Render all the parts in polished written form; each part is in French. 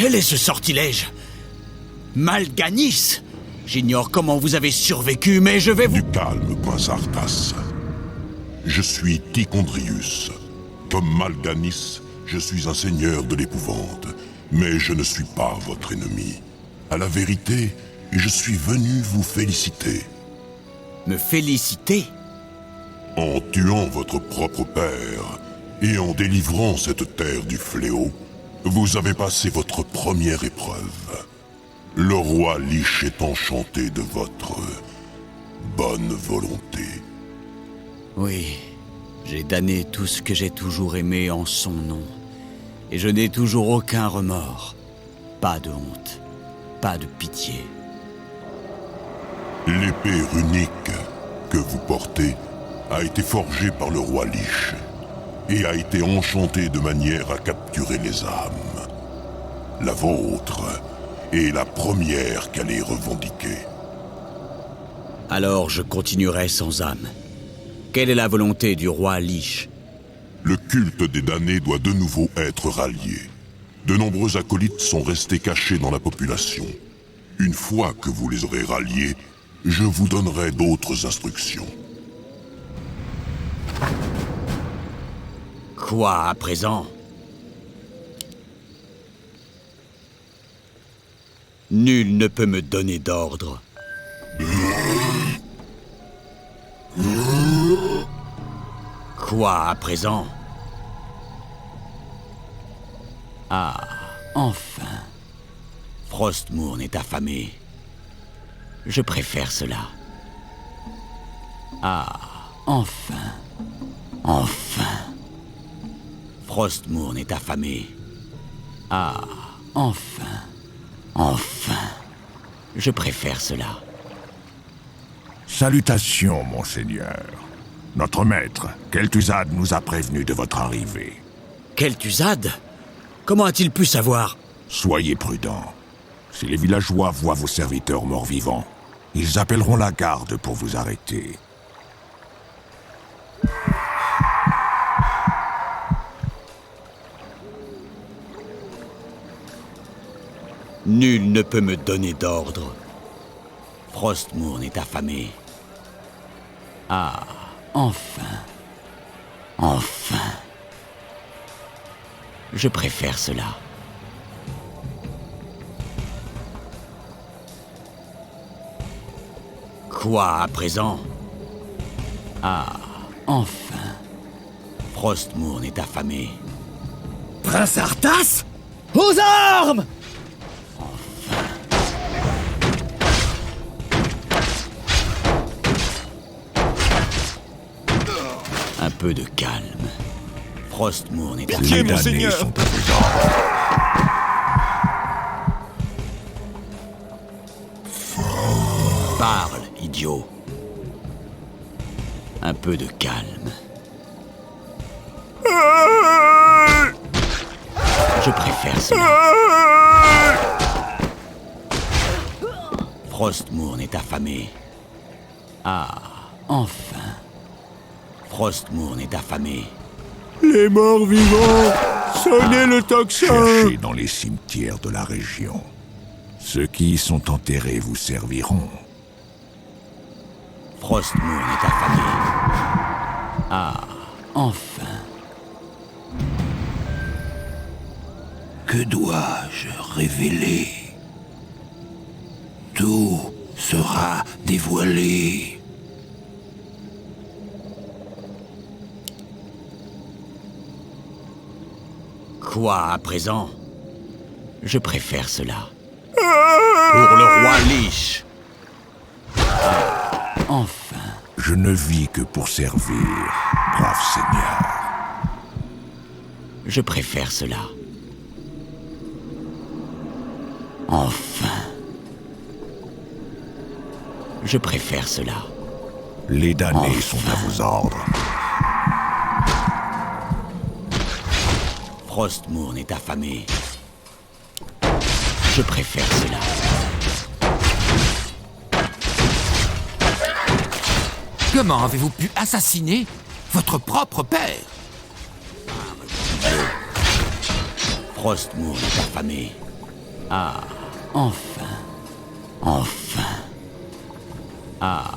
Quel est ce sortilège? Mal'Ganis! J'ignore comment vous avez survécu, mais je vais vous... Du calme, prince Arthas. Je suis Tichondrius. Comme Mal'Ganis, je suis un seigneur de l'épouvante, mais je ne suis pas votre ennemi. À la vérité, je suis venu vous féliciter. Me féliciter? En tuant votre propre père et en délivrant cette terre du fléau, vous avez passé votre première épreuve. Le roi Lich est enchanté de votre bonne volonté. Oui, j'ai damné tout ce que j'ai toujours aimé en son nom. Et je n'ai toujours aucun remords. Pas de honte, pas de pitié. L'épée runique que vous portez a été forgée par le roi Lich et a été enchantée de manière à capturer les âmes. La vôtre est la première qu'elle ait revendiquée. Alors je continuerai sans âme. Quelle est la volonté du roi Lich? Le culte des damnés doit de nouveau être rallié. De nombreux acolytes sont restés cachés dans la population. Une fois que vous les aurez ralliés, je vous donnerai d'autres instructions. Quoi à présent? Nul ne peut me donner d'ordre. Quoi à présent? Ah, enfin. Frostmourne est affamé. Je préfère cela. Ah, enfin. Enfin. Frostmourne est affamé. Ah, enfin. Enfin. Je préfère cela. Salutations, monseigneur. Notre maître, Kel'Thuzad, nous a prévenus de votre arrivée. Kel'Thuzad? Comment a-t-il pu savoir? Soyez prudents. Si les villageois voient vos serviteurs morts-vivants, ils appelleront la garde pour vous arrêter. Nul ne peut me donner d'ordre. Frostmourne est affamé. Ah, enfin. Enfin. Je préfère cela. Quoi à présent? Ah, enfin. Frostmourne est affamé. Prince Arthas? Aux armes! Un peu de calme. Frostmourne est Les affamé. damnés sont à vos ordres. Parle, idiot. Un peu de calme. Je préfère cela. Frostmourne est affamé. Ah, enfin. Frostmourne est affamé. Les morts vivants! Sonnez le tocsin! Cherchez dans les cimetières de la région. Ceux qui y sont enterrés vous serviront. Frostmourne est affamé. Ah, enfin. Que dois-je révéler? Tout sera dévoilé. Quoi à présent? Je préfère cela. Pour le roi Lich. Ah, enfin. Je ne vis que pour servir, brave seigneur. Je préfère cela. Enfin. Je préfère cela. Les damnés Enfin. sont à vos ordres. Frostmourne est affamé. Je préfère cela. Comment avez-vous pu assassiner votre propre père? Frostmourne est affamé. Ah, enfin. Enfin. Ah,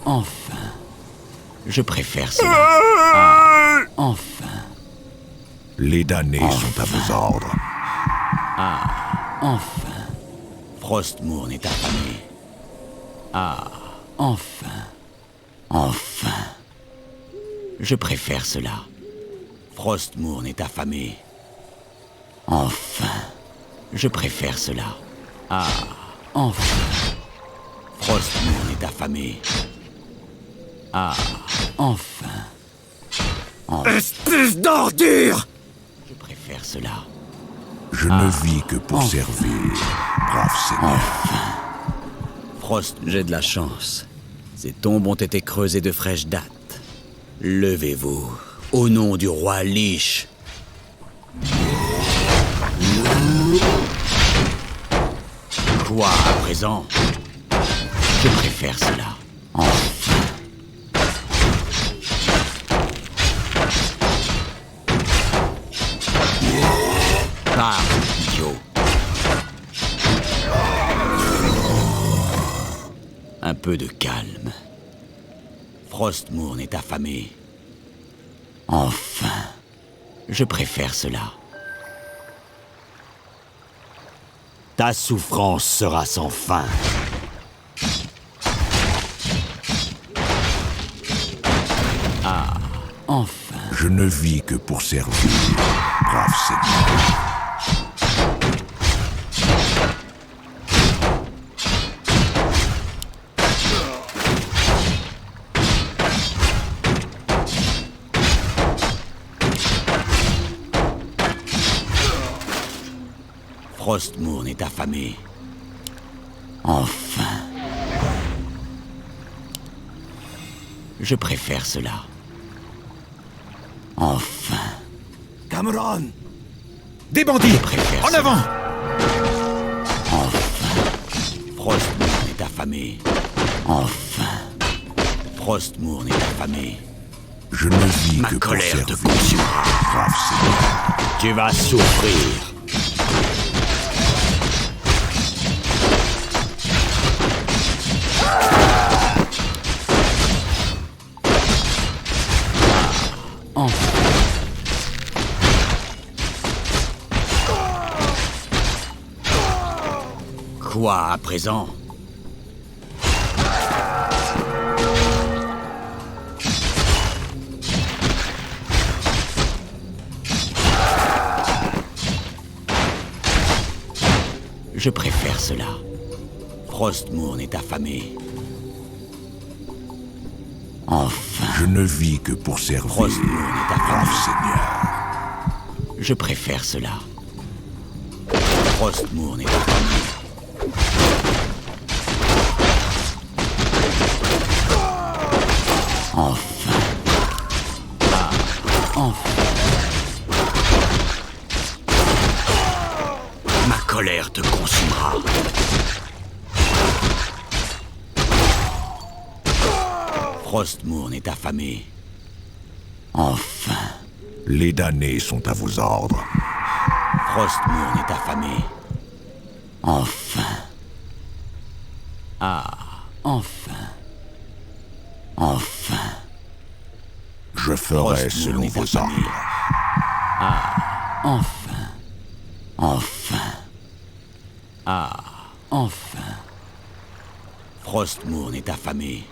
enfin. Je préfère cela. Ah, enfin. Les damnés sont à vos ordres. Enfin. Frostmourne est affamé. Ah, enfin. Enfin. Je préfère cela. Frostmourne est affamé. Enfin. Je préfère cela. Ah, enfin. Frostmourne est affamé. Ah, enfin. Espèce d'ordure! Je préfère cela. Je ne vis que pour servir, brave seigneur. Frost, j'ai de la chance. Ces tombes ont été creusées de fraîche date. Levez-vous, au nom du roi Lich. Quoi à présent? Je préfère cela. Enfin. Pars, idiot. Un peu de calme. Frostmourne est affamé. Enfin. Je préfère cela. Ta souffrance sera sans fin. Ah, enfin. Je ne vis que pour servir, brave seigneur. Frostmourne est affamé. Enfin. Je préfère cela. Enfin. Cameron! Des bandits! Je préfère En cela. avant! Enfin. Frostmourne est affamé. Enfin. Frostmourne est affamé. Je ne vis Ma que pour colère te servir, consumera. brave seigneur. Tu vas souffrir. Quoi à présent? Je préfère cela. Frostmourne est affamé. Enfin. Je ne vis que pour servir, Frostmourne est affamé. brave seigneur. Je préfère cela. Frostmourne est affamé. Enfin. Ah, enfin. Ma colère te consumera. Frostmourne est affamé. Enfin. Les damnés sont à vos ordres. Frostmourne est affamé. Enfin. Ah, enfin. Enfin. Je ferai Frostmourne selon est vos affamé. ordres. Enfin. Enfin. Ah, enfin. Frostmourne est affamé.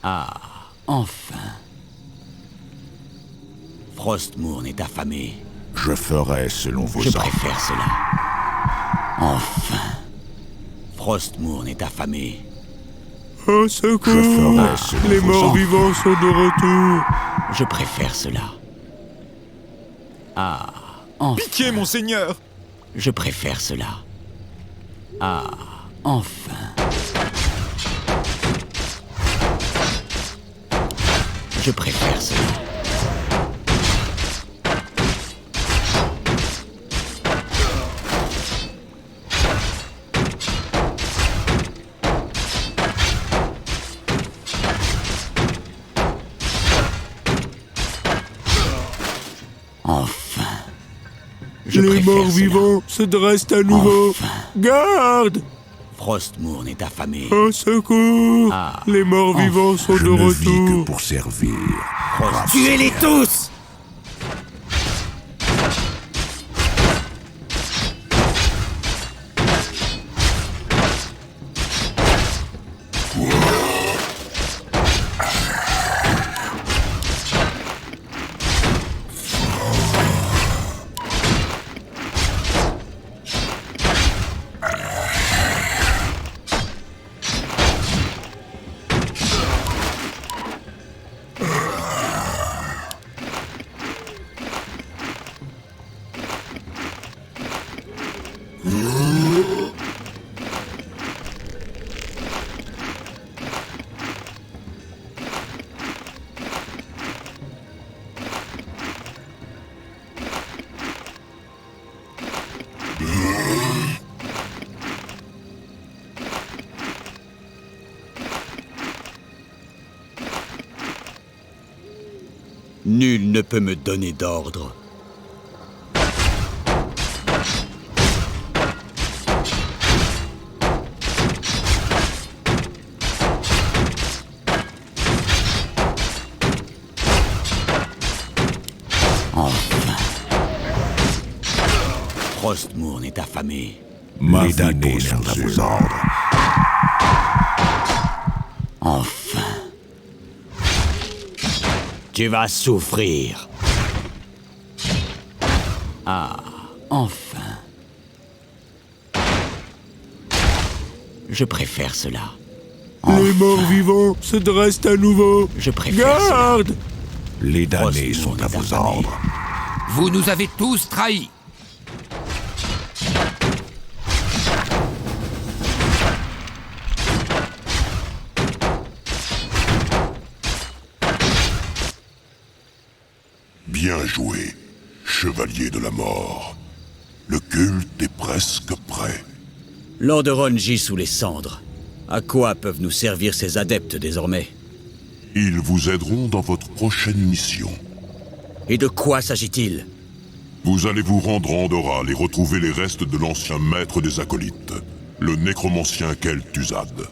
Ah, enfin. Frostmourne est affamé. Je ferai selon vos Je ordres. préfère cela. Enfin. Frostmourne est affamé. Au Je secours! ferai selon Les vos morts ordres. vivants sont de retour. Je préfère cela. Ah, enfin. Pitié, monseigneur! Je préfère cela. Ah, enfin. Je préfère cela. Les préfère morts-vivants se dressent à nouveau. Enfin. Garde! Frostmourne est affamé. Au secours! Ah. Les morts-vivants sont Je de ne vis que retour. pour servir. Tuez-les tous! Nul ne peut me donner d'ordre. Enfin. Frostmourne est affamé. Les damnés sont à vos ordres. Enfin. Tu vas souffrir. Ah, enfin. Je préfère cela. Les morts-vivants se dressent à nouveau. Je préfère cela. Garde! Les damnés sont Frostmourne à est vos affamé. ordres. Vous nous avez tous trahis. Bien joué, chevalier de la mort. Le culte est presque prêt. Lordaeron gît sous les cendres. À quoi peuvent nous servir ces adeptes désormais? Ils vous aideront dans votre prochaine mission. Et de quoi s'agit-il? Vous allez vous rendre en Doral et retrouver les restes de l'ancien maître des acolytes, le nécromancien Kel'Thuzad.